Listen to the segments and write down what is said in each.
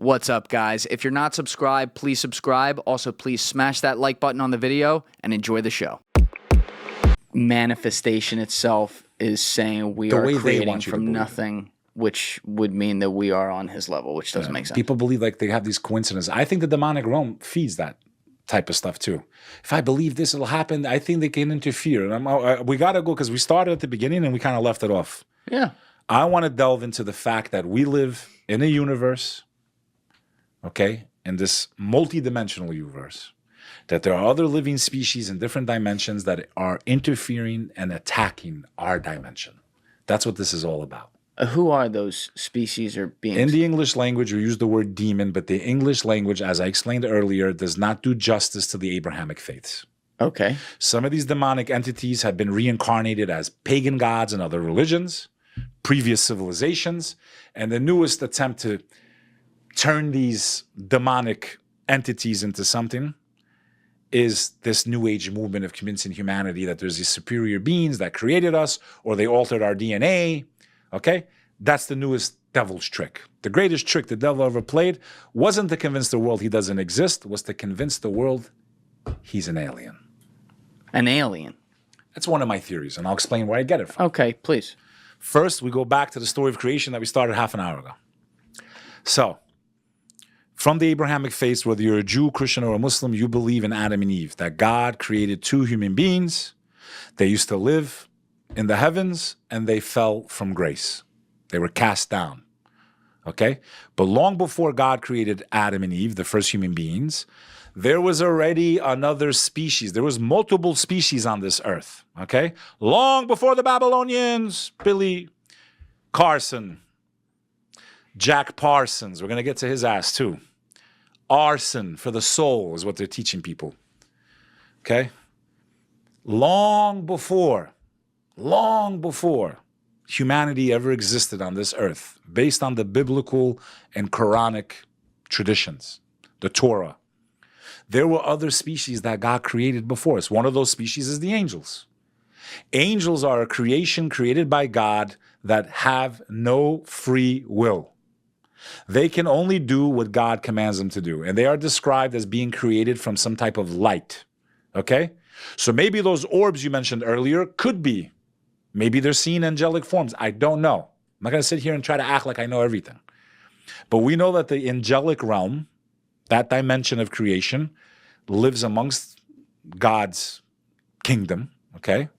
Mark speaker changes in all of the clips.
Speaker 1: What's up, guys? If you're not subscribed, please subscribe. Also, please smash that like button on the video and enjoy the show. Manifestation itself is saying we are creating from nothing, which would mean that we are on his level, which doesn't make sense.
Speaker 2: People believe like they have these coincidences. I think the demonic realm feeds that type of stuff too. If I believe this will happen, I think they can interfere. And we got to go because we started at the beginning and we kind of left it off.
Speaker 1: Yeah.
Speaker 2: I want to delve into the fact that we live in a universe, okay, in this multi-dimensional universe, that there are other living species in different dimensions that are interfering and attacking our dimension. That's what this is all about.
Speaker 1: Who are those species or beings?
Speaker 2: In the English language, we use the word demon, but the English language, as I explained earlier, does not do justice to the Abrahamic faiths.
Speaker 1: Okay.
Speaker 2: Some of these demonic entities have been reincarnated as pagan gods and other religions, previous civilizations, and the newest attempt to turn these demonic entities into something is this New Age movement of convincing humanity that there's these superior beings that created us or they altered our DNA. Okay? That's the newest devil's trick. The greatest trick the devil ever played wasn't to convince the world he doesn't exist, was to convince the world he's an alien.
Speaker 1: An alien?
Speaker 2: That's one of my theories, and I'll explain where I get it from.
Speaker 1: Okay, please.
Speaker 2: First, we go back to the story of creation that we started half an hour ago. So, from the Abrahamic faith, whether you're a Jew, Christian, or a Muslim, you believe in Adam and Eve, that God created two human beings. They used to live in the heavens, and they fell from grace. They were cast down. Okay? But long before God created Adam and Eve, the first human beings, there was already another species. There was multiple species on this earth. Okay? Long before the Babylonians, Billy Carson, Jack Parsons, we're going to get to his ass too. Arson for the soul is what they're teaching people. Okay? Long before humanity ever existed on this earth, based on the biblical and Quranic traditions, the Torah, there were other species that God created before us. One of those species is the angels. Angels are a creation created by God that have no free will. They can only do what God commands them to do. And they are described as being created from some type of light. Okay? So maybe those orbs you mentioned earlier could be. Maybe they're seeing angelic forms. I don't know. I'm not going to sit here and try to act like I know everything. But we know that the angelic realm, that dimension of creation, lives amongst God's kingdom. Okay?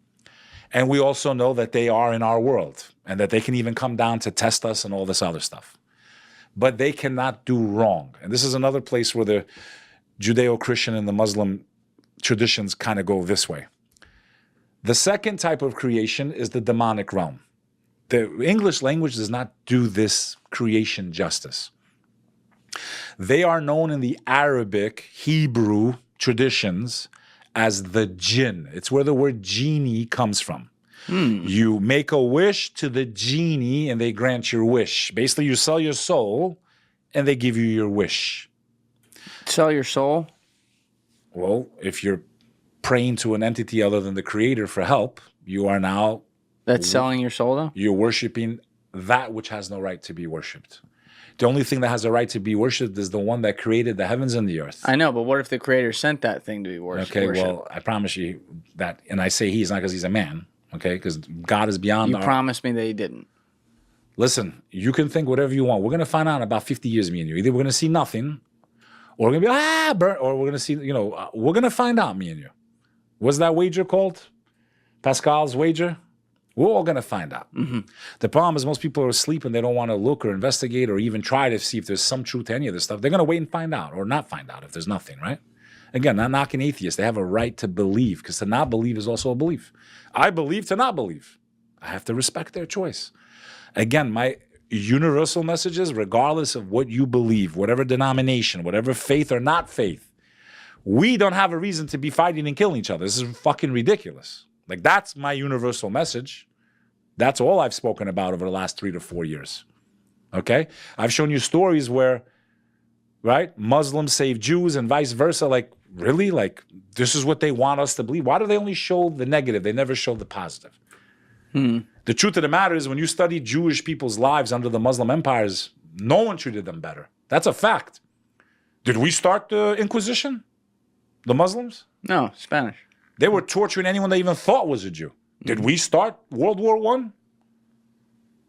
Speaker 2: And we also know that they are in our world and that they can even come down to test us and all this other stuff. But they cannot do wrong. And this is another place where the Judeo-Christian and the Muslim traditions kind of go this way. The second type of creation is the demonic realm. The English language does not do this creation justice. They are known in the Arabic, Hebrew traditions as the jinn. It's where the word genie comes from. You make a wish to the genie and they grant your wish. Basically, you sell your soul and they give you your wish.
Speaker 1: Sell your soul?
Speaker 2: Well, if you're praying to an entity other than the creator for help, you are now...
Speaker 1: That's selling your soul, though?
Speaker 2: You're worshiping that which has no right to be worshipped. The only thing that has a right to be worshipped is the one that created the heavens and the earth.
Speaker 1: I know, but what if the creator sent that thing to be worshipped?
Speaker 2: Okay, well, I promise you that, and I say he's not because he's a man. Okay, because God is beyond
Speaker 1: You promised me that he didn't.
Speaker 2: Listen, you can think whatever you want. We're going to find out in about 50 years, me and you. Either we're going to see nothing, or we're going to be, burn, or we're going to see, we're going to find out, me and you. What's that wager called? Pascal's wager? We're all going to find out. The problem is most people are asleep and they don't want to look or investigate or even try to see if there's some truth to any of this stuff. They're going to wait and find out or not find out if there's nothing, right? Again, not knocking atheists. They have a right to believe because to not believe is also a belief. I believe to not believe. I have to respect their choice. Again, my universal message is regardless of what you believe, whatever denomination, whatever faith or not faith, we don't have a reason to be fighting and killing each other. This is fucking ridiculous. Like, that's my universal message. That's all I've spoken about over the last 3 to 4 years. Okay? I've shown you stories where, right, Muslims save Jews and vice versa. Like, really? Like, this is what they want us to believe? Why do they only show the negative? They never show the positive. The truth of the matter is when you study Jewish people's lives under the Muslim empires, no one treated them better. That's a fact. Did we start the Inquisition? The Muslims?
Speaker 1: No, Spanish.
Speaker 2: They were torturing anyone they even thought was a Jew. Did we start World War I?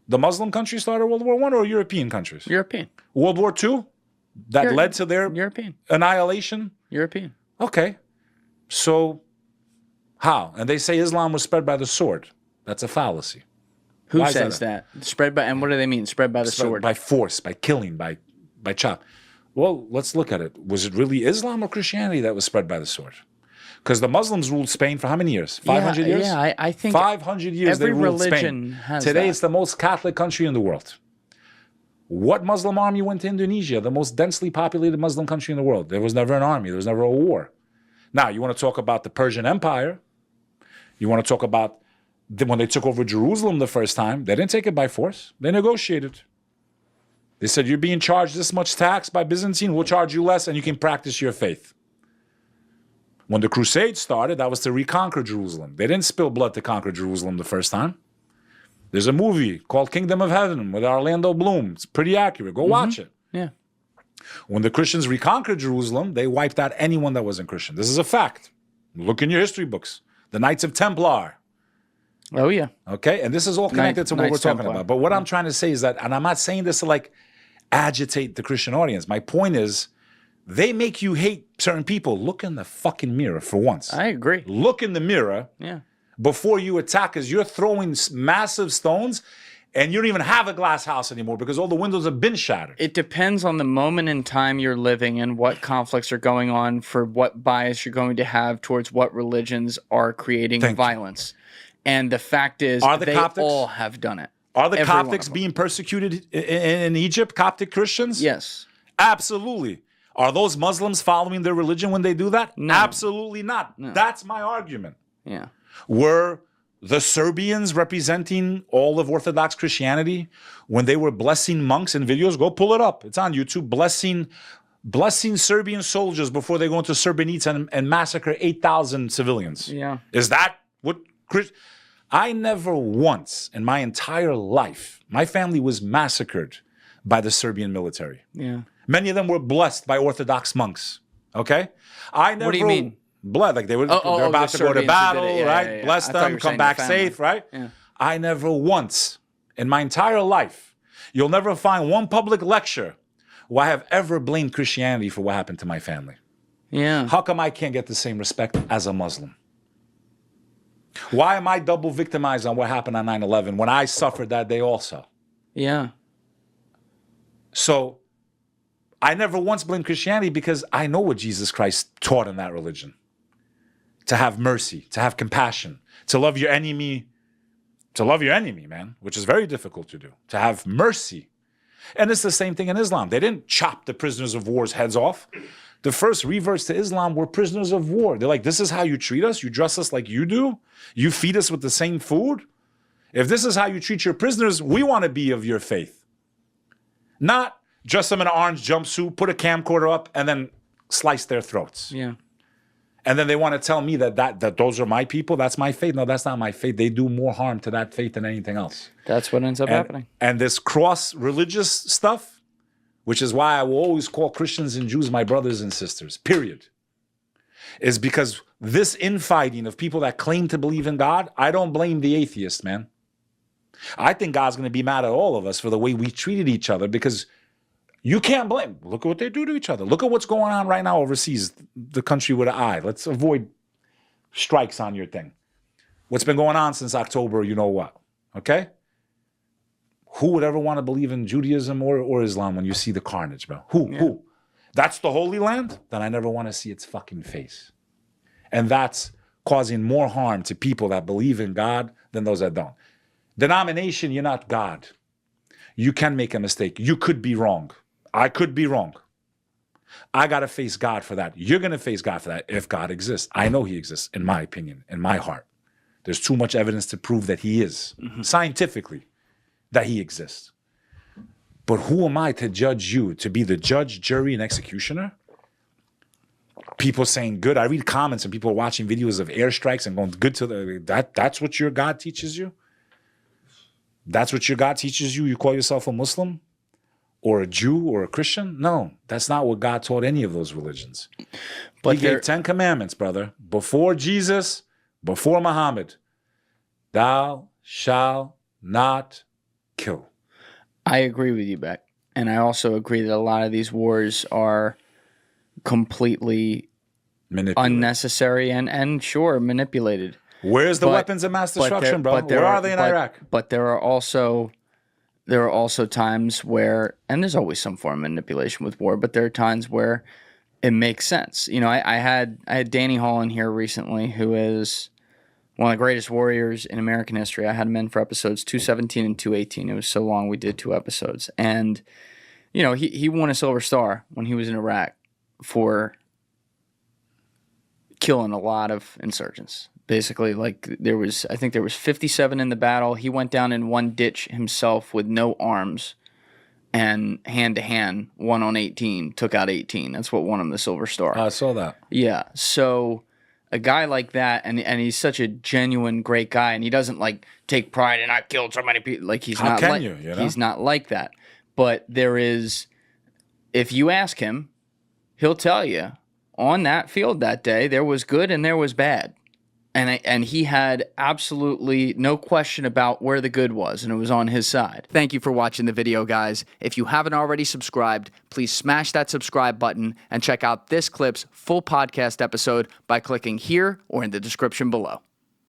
Speaker 2: The Muslim countries started World War I or European countries?
Speaker 1: European.
Speaker 2: World War II? That led to their
Speaker 1: European
Speaker 2: annihilation?
Speaker 1: European.
Speaker 2: Okay. So, how? And they say Islam was spread by the sword. That's a fallacy.
Speaker 1: Who says that? Spread by, and what do they mean? Spread by the sword?
Speaker 2: By force, by killing, by chop. Well, let's look at it. Was it really Islam or Christianity that was spread by the sword? Because the Muslims ruled Spain for how many years? 500 years?
Speaker 1: Yeah, I think
Speaker 2: 500 years they ruled Spain.
Speaker 1: Has
Speaker 2: Today
Speaker 1: that.
Speaker 2: it's the most Catholic country in the world. What Muslim army went to Indonesia, the most densely populated Muslim country in the world? There was never an army. There was never a war. Now, you want to talk about the Persian Empire. You want to talk about when they took over Jerusalem the first time, they didn't take it by force. They negotiated. They said, you're being charged this much tax by Byzantine, we'll charge you less and you can practice your faith. When the Crusades started, that was to reconquer Jerusalem. They didn't spill blood to conquer Jerusalem the first time. There's a movie called Kingdom of Heaven with Orlando Bloom. It's pretty accurate. Go watch it.
Speaker 1: Yeah.
Speaker 2: When the Christians reconquered Jerusalem, they wiped out anyone that wasn't Christian. This is a fact. Look in your history books. The Knights of Templar.
Speaker 1: Oh, yeah.
Speaker 2: Okay? And this is all connected to what we're talking about. But what I'm trying to say is that, and I'm not saying this to like agitate the Christian audience. My point is, they make you hate certain people. Look in the fucking mirror for once.
Speaker 1: I agree.
Speaker 2: Look in the mirror before you attack, because you're throwing massive stones and you don't even have a glass house anymore because all the windows have been shattered.
Speaker 1: It depends on the moment in time you're living in, what conflicts are going on, for what bias you're going to have towards what religions are creating violence. And the fact is, they all have done it.
Speaker 2: Are the Coptics being persecuted in Egypt, Coptic Christians?
Speaker 1: Yes.
Speaker 2: Absolutely. Are those Muslims following their religion when they do that?
Speaker 1: No.
Speaker 2: Absolutely not. No. That's my argument.
Speaker 1: Yeah.
Speaker 2: Were the Serbians representing all of Orthodox Christianity when they were blessing monks in videos? Go pull it up. It's on YouTube. Blessing Serbian soldiers before they go into Srebrenica and massacre 8,000 civilians.
Speaker 1: Yeah.
Speaker 2: Is that what... I never once in my entire life, my family was massacred by the Serbian military.
Speaker 1: Yeah.
Speaker 2: Many of them were blessed by Orthodox monks. Okay? I never...
Speaker 1: What do you mean?
Speaker 2: Blood, like they're about to go to battle, right?
Speaker 1: Yeah.
Speaker 2: Bless them, come back safe, right?
Speaker 1: Yeah.
Speaker 2: I never once in my entire life, you'll never find one public lecture where I have ever blamed Christianity for what happened to my family.
Speaker 1: Yeah.
Speaker 2: How come I can't get the same respect as a Muslim? Why am I double victimized on what happened on 9/11 when I suffered that day also?
Speaker 1: Yeah.
Speaker 2: So I never once blamed Christianity because I know what Jesus Christ taught in that religion. To have mercy, to have compassion, to love your enemy, man, which is very difficult to do. To have mercy. And it's the same thing in Islam. They didn't chop the prisoners of war's heads off. The first reverts to Islam were prisoners of war. They're like, this is how you treat us? You dress us like you do? You feed us with the same food? If this is how you treat your prisoners, we want to be of your faith. Not dress them in an orange jumpsuit, put a camcorder up, and then slice their throats.
Speaker 1: Yeah.
Speaker 2: And then they want to tell me that those are my people, that's my faith. No, that's not my faith. They do more harm to that faith than anything else.
Speaker 1: That's what ends up happening.
Speaker 2: And this cross-religious stuff, which is why I will always call Christians and Jews my brothers and sisters, period, is because this infighting of people that claim to believe in God, I don't blame the atheist, man. I think God's going to be mad at all of us for the way we treated each other because you can't blame. Look at what they do to each other. Look at what's going on right now overseas, the country with an eye. Let's avoid strikes on your thing. What's been going on since October, you know what, okay? Who would ever want to believe in Judaism or Islam when you see the carnage, bro? Who? That's the Holy Land? Then I never want to see its fucking face. And that's causing more harm to people that believe in God than those that don't. Denomination, you're not God. You can make a mistake. You could be wrong. I could be wrong. I got to face God for that. You're going to face God for that if God exists. I know he exists, in my opinion, in my heart. There's too much evidence to prove that he is, scientifically, that he exists. But who am I to judge you, to be the judge, jury, and executioner? People saying good. I read comments and people watching videos of airstrikes and going good to that's what your God teaches you? That's what your God teaches you? You call yourself a Muslim? or a Jew or a Christian? No, that's not what God taught any of those religions. But he gave 10 commandments, brother. Before Jesus, before Muhammad, thou shalt not kill.
Speaker 1: I agree with you, Beck. And I also agree that a lot of these wars are completely unnecessary and sure, manipulated.
Speaker 2: Where's the weapons of mass destruction, bro? Where are they in Iraq?
Speaker 1: But there are also times where, and there's always some form of manipulation with war, but there are times where it makes sense. You know, I had Danny Hall in here recently, who is one of the greatest warriors in American history. I had him in for episodes 217 and 218. It was so long we did 2 episodes. And, you know, he won a Silver Star when he was in Iraq for killing a lot of insurgents. Basically, like I think there was 57 in the battle. He went down in one ditch himself with no arms, and hand-to-hand, 1 on 18, took out 18. That's what won him the Silver Star.
Speaker 2: I saw that.
Speaker 1: Yeah, so a guy like that, and he's such a genuine, great guy, and he doesn't, like, take pride in, I killed so many people. Like, he's not like, you know? He's not like that. But there is, if you ask him, he'll tell you, on that field that day, there was good and there was bad. And he had absolutely no question about where the good was, and it was on his side. Thank you for watching the video, guys. If you haven't already subscribed, please smash that subscribe button and check out this clip's full podcast episode by clicking here or in the description below.